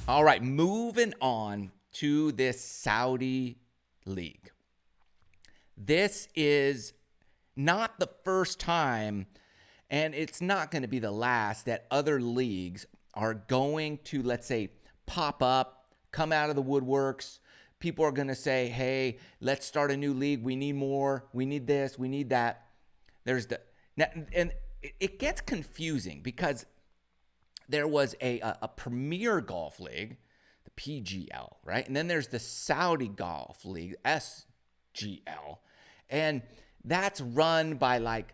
All right, moving on to this Saudi league. This is not the first time, and it's not going to be the last, that other leagues are going to, let's say, pop up, come out of the woodworks. People are going to say, hey, let's start a new league. We need more. We need this. We need that. And it gets confusing because there was a premier golf league, the PGL, right? And then there's the Saudi Golf League, SGL. And that's run by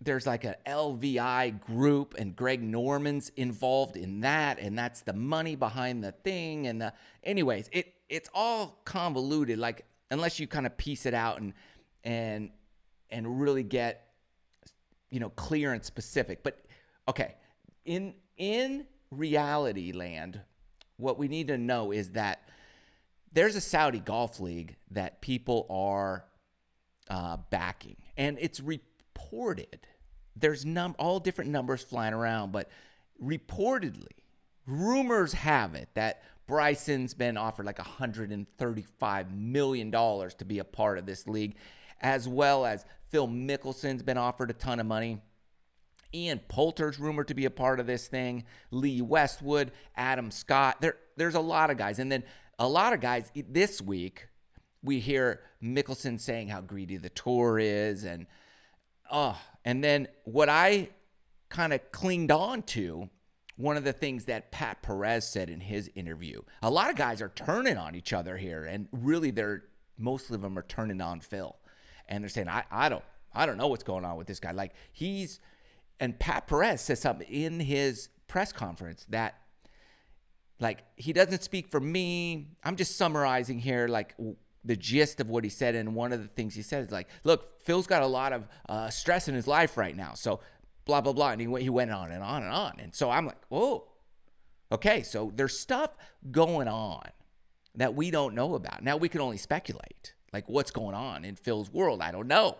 there's like an LVI group, and Greg Norman's involved in that, and that's the money behind the thing. And anyways, it's all convoluted, like, unless you kind of piece it out and really get, clear and specific. But okay, in reality land, what we need to know is that there's a Saudi Golf League that people are backing, and it's reported. There's all different numbers flying around, but reportedly, rumors have it that Bryson's been offered like $135 million to be a part of this league, as well as Phil Mickelson's been offered a ton of money. Ian Poulter's rumored to be a part of this thing. Lee Westwood, Adam Scott. There's a lot of guys. And then a lot of guys this week, we hear Mickelson saying how greedy the tour is. And then what I kind of clinged on to, one of the things that Pat Perez said in his interview, a lot of guys are turning on each other here. And really, most of them are turning on Phil. And they're saying, I don't know what's going on with this guy. Like, and Pat Perez says something in his press conference that, like, he doesn't speak for me. I'm just summarizing here, like, the gist of what he said. And one of the things he said is like, look, Phil's got a lot of stress in his life right now. So blah, blah, blah. And he went on and on and on. And so I'm like, whoa, okay. So there's stuff going on that we don't know about. Now we can only speculate, like, what's going on in Phil's world. I don't know.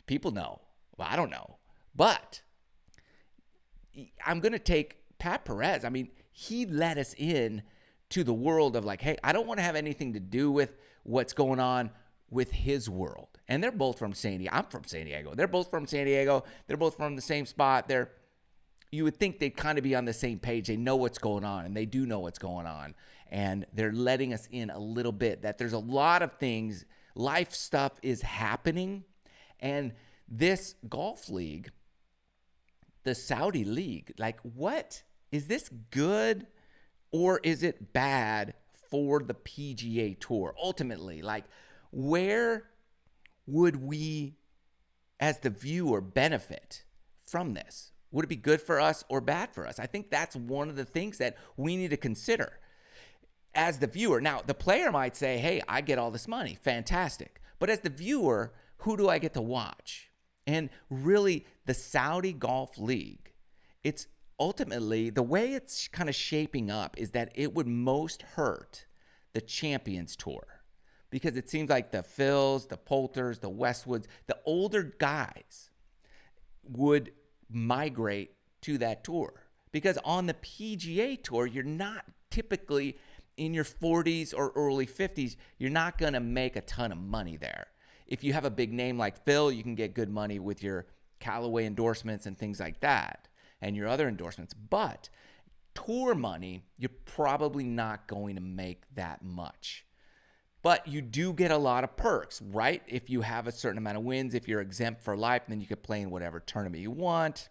People know. Well, I don't know. But I'm going to take Pat Perez. I mean, he let us in to the world of like, hey, I don't want to have anything to do with what's going on with his world. And they're both from San Diego. I'm from San Diego. They're both from San Diego. They're both from the same spot. You would think they'd kind of be on the same page. They know what's going on, and they do know what's going on. And they're letting us in a little bit that there's a lot of things, life stuff is happening. And this golf league, the Saudi league, like, what is this good or is it bad for the PGA Tour? Ultimately, like, where would we as the viewer benefit from this? Would it be good for us or bad for us? I think that's one of the things that we need to consider as the viewer. Now, the player might say, hey, I get all this money. Fantastic. But as the viewer, who do I get to watch? And really, the Saudi Golf League, it's ultimately, the way it's kind of shaping up is that it would most hurt the Champions Tour, because it seems like the Phils, the Poulters, the Westwoods, the older guys would migrate to that tour. Because on the PGA Tour, you're not typically in your 40s or early 50s. You're not going to make a ton of money there. If you have a big name like Phil, you can get good money with your Callaway endorsements and things like that, and your other endorsements. But tour money, you're probably not going to make that much. But you do get a lot of perks, right? If you have a certain amount of wins, if you're exempt for life, then you can play in whatever tournament you want.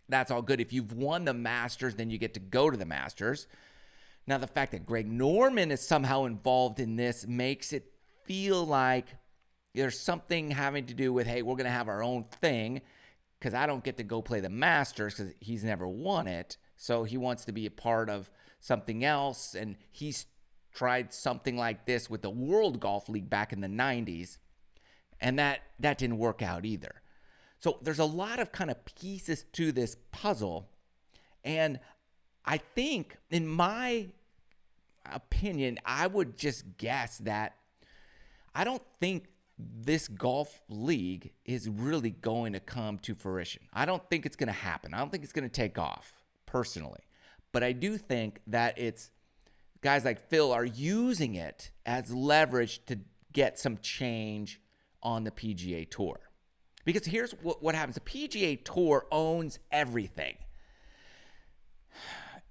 That's all good. If you've won the Masters, then you get to go to the Masters. Now, the fact that Greg Norman is somehow involved in this makes it feel like there's something having to do with, hey, we're going to have our own thing, because I don't get to go play the Masters because he's never won it. So he wants to be a part of something else, and he's tried something like this with the World Golf League back in the 90s, and that didn't work out either. So there's a lot of kind of pieces to this puzzle, and I think, in my opinion, I would just guess that I don't think this golf league is really going to come to fruition. I don't think it's going to happen. I don't think it's going to take off, personally. But I do think that it's guys like Phil are using it as leverage to get some change on the PGA Tour. Because here's what happens. The PGA Tour owns everything.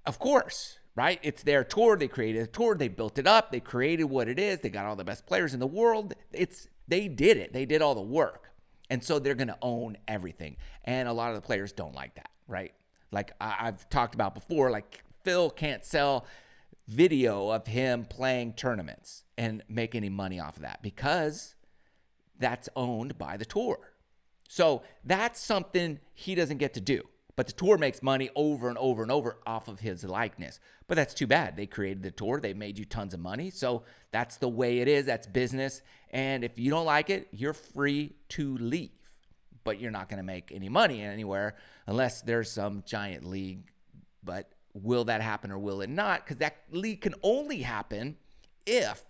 Of course, right? It's their tour. They created a tour. They built it up. They created what it is. They got all the best players in the world. They did it. They did all the work. And so they're going to own everything. And a lot of the players don't like that, right? Like I've talked about before, like Phil can't sell video of him playing tournaments and make any money off of that because that's owned by the tour. So that's something he doesn't get to do. But the tour makes money over and over and over off of his likeness. But that's too bad. They created the tour. They made you tons of money. So that's the way it is. That's business. And if you don't like it, you're free to leave. But you're not going to make any money anywhere unless there's some giant league. But will that happen or will it not? Because that league can only happen if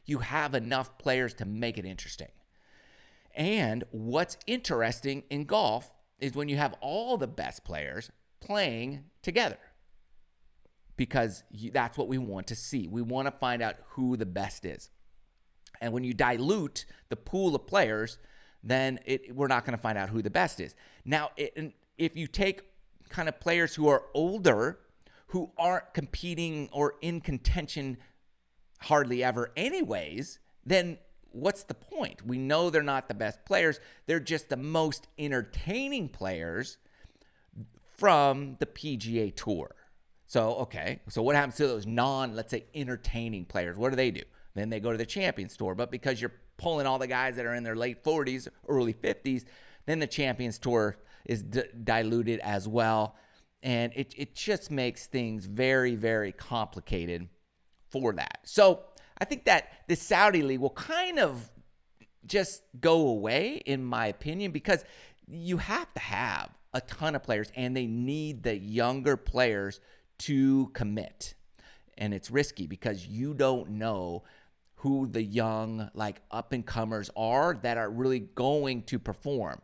you have enough players to make it interesting. And what's interesting in golf is when you have all the best players playing together, because that's what we want to see. We want to find out who the best is. And when you dilute the pool of players, then we're not going to find out who the best is. Now, if you take kind of players who are older, who aren't competing or in contention hardly ever anyways, then what's the point? We know they're not the best players. They're just the most entertaining players from the PGA Tour. So, okay. So what happens to those let's say, entertaining players? What do? Then they go to the Champions Tour. But because you're pulling all the guys that are in their late 40s, early 50s, then the Champions Tour is diluted as well. And it just makes things very, very complicated for that. So I think that the Saudi League will kind of just go away, in my opinion, because you have to have a ton of players, and they need the younger players to commit. And it's risky because you don't know who the young, like, up-and-comers are that are really going to perform.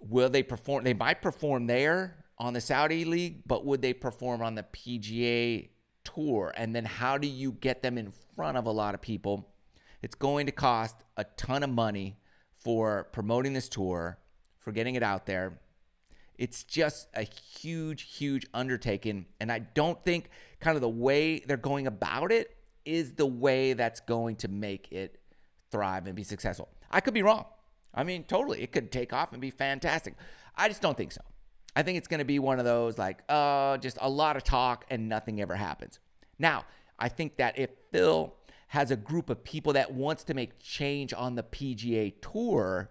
Will they perform? They might perform there on the Saudi League, but would they perform on the PGA Tour? And then how do you get them in front of a lot of people? It's going to cost a ton of money for promoting this tour, for getting it out there. It's just a huge, huge undertaking. And I don't think kind of the way they're going about it is the way that's going to make it thrive and be successful. I could be wrong. I mean, totally. It could take off and be fantastic. I just don't think so. I think it's going to be one of those like, just a lot of talk and nothing ever happens. Now, I think that if Phil has a group of people that wants to make change on the PGA Tour,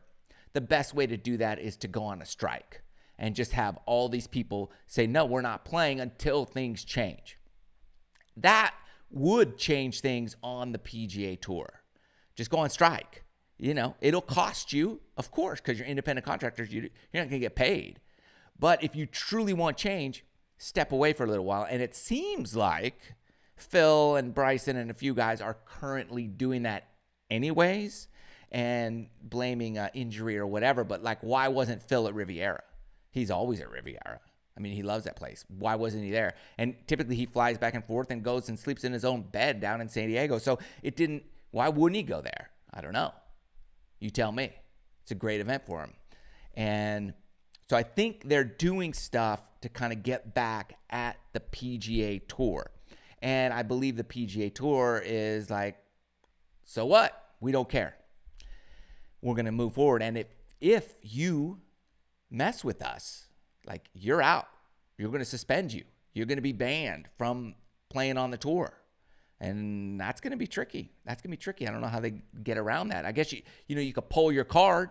the best way to do that is to go on a strike and just have all these people say, no, we're not playing until things change. That would change things on the PGA Tour. Just go on strike. You know, it'll cost you, of course, because you're independent contractors, you're not going to get paid. But if you truly want change, step away for a little while. And it seems like Phil and Bryson and a few guys are currently doing that anyways and blaming injury or whatever. But, like, why wasn't Phil at Riviera? He's always at Riviera. I mean, he loves that place. Why wasn't he there? And typically he flies back and forth and goes and sleeps in his own bed down in San Diego. So why wouldn't he go there? I don't know. You tell me. It's a great event for him. And so I think they're doing stuff to kind of get back at the PGA Tour. And I believe the PGA Tour is like, so what? We don't care. We're going to move forward. And if you mess with us, like, you're out. You're going to suspend you. You're going to be banned from playing on the tour. And that's going to be tricky. That's going to be tricky. I don't know how they get around that. I guess you could pull your card.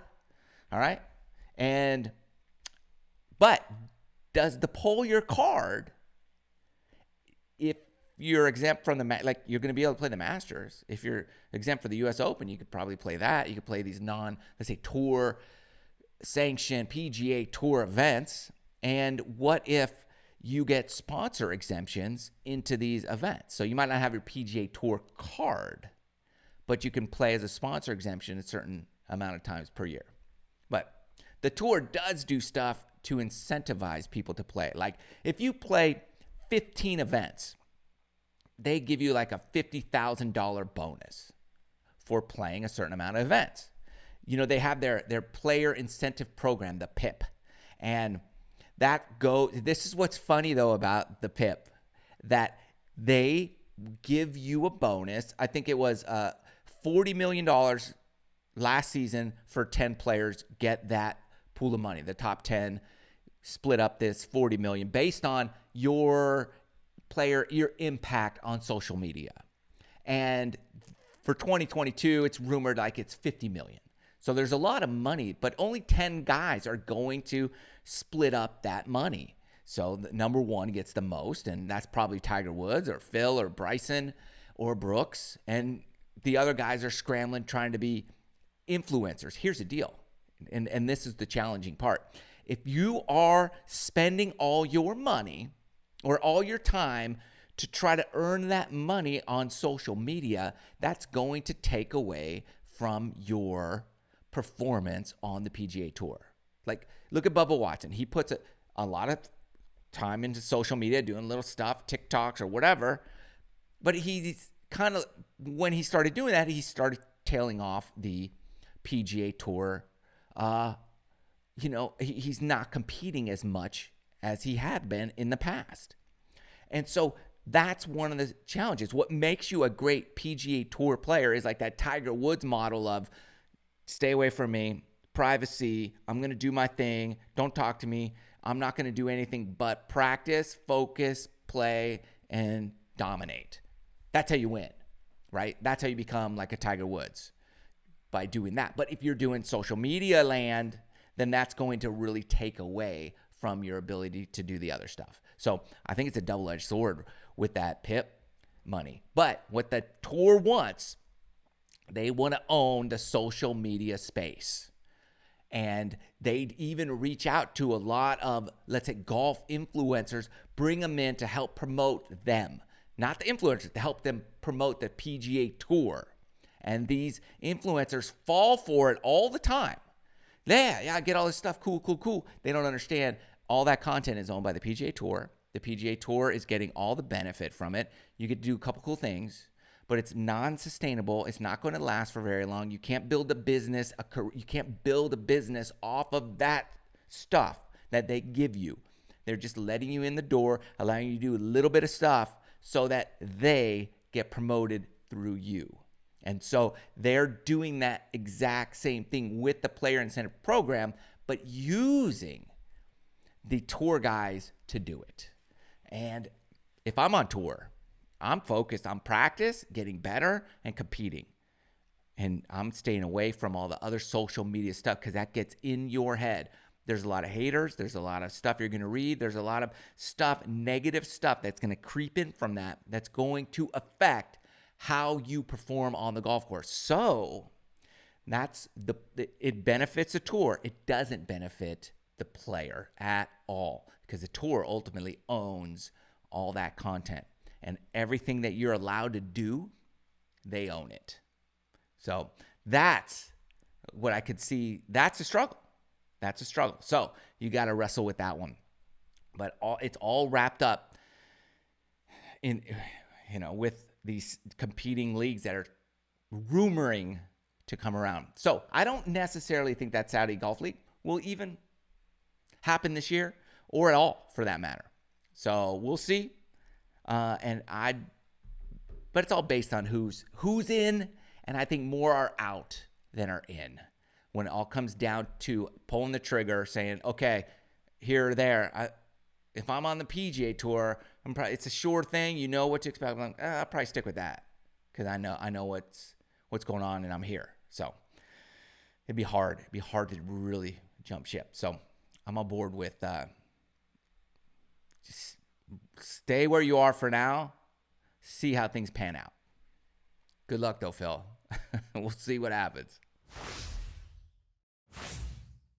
All right? But does the pull your card, if you're exempt from like, you're going to be able to play the Masters. If you're exempt for the U.S. Open, you could probably play that. You could play these let's say, tour sanctioned PGA Tour events. And what if you get sponsor exemptions into these events? So you might not have your PGA Tour card, but you can play as a sponsor exemption a certain amount of times per year. But the tour does do stuff to incentivize people to play. Like if you play 15 events, they give you like a $50,000 bonus for playing a certain amount of events. You know, they have their player incentive program, the PIP. And this is what's funny though about the PIP, that they give you a bonus. I think it was $40 million last season for 10 players get that pool of money. The top 10 split up this $40 million based on your impact on social media. And for 2022, it's rumored like it's $50 million. So there's a lot of money, but only 10 guys are going to split up that money. So the number one gets the most, and that's probably Tiger Woods or Phil or Bryson or Brooks. And the other guys are scrambling, trying to be influencers. Here's the deal, and this is the challenging part. If you are spending all your money or all your time to try to earn that money on social media, that's going to take away from your performance on the PGA Tour. Like, look at Bubba Watson. He puts a lot of time into social media, doing little stuff, TikToks or whatever. But he's kind of, when he started doing that, he started tailing off the PGA Tour. He's not competing as much as he had been in the past. And so that's one of the challenges. What makes you a great PGA Tour player is like that Tiger Woods model of stay away from me, privacy, I'm going to do my thing, don't talk to me, I'm not going to do anything but practice, focus, play, and dominate. That's how you win, right? That's how you become like a Tiger Woods, by doing that. But if you're doing social media land, then that's going to really take away from your ability to do the other stuff. So I think it's a double-edged sword with that PIP money. But what the tour wants, they want to own the social media space. And they'd even reach out to a lot of, let's say, golf influencers, bring them in to help promote them. Not the influencers, to help them promote the PGA Tour. And these influencers fall for it all the time. Yeah, I get all this stuff, cool. They don't understand all that content is owned by the PGA Tour. The PGA Tour is getting all the benefit from it. You get to do a couple cool things, but it's non-sustainable. It's not going to last for very long. You can't build a business, off of that stuff that they give you. They're just letting you in the door, allowing you to do a little bit of stuff so that they get promoted through you. And so they're doing that exact same thing with the player incentive program, but using the tour guys to do it. And if I'm on tour, I'm focused on practice, getting better, and competing. And I'm staying away from all the other social media stuff because that gets in your head. There's a lot of haters. There's a lot of stuff you're going to read. There's a lot of stuff, negative stuff that's going to creep in from that, that's going to affect how you perform on the golf course. So it benefits the tour. It doesn't benefit the player at all because the tour ultimately owns all that content. And everything that you're allowed to do, they own it. So that's what I could see. That's a struggle. So you got to wrestle with that one. But it's all wrapped up in, with these competing leagues that are rumoring to come around. So I don't necessarily think that Saudi Golf League will even happen this year or at all for that matter. So we'll see. But it's all based on who's in, and I think more are out than are in. When it all comes down to pulling the trigger, saying, okay, here or there. If I'm on the PGA Tour, it's a sure thing. You know what to expect. I'll probably stick with that because I know what's going on, and I'm here. So it'd be hard. It'd be hard to really jump ship. So I'm on board with just stay where you are for now. See how things pan out. Good luck, though, Phil. We'll see what happens.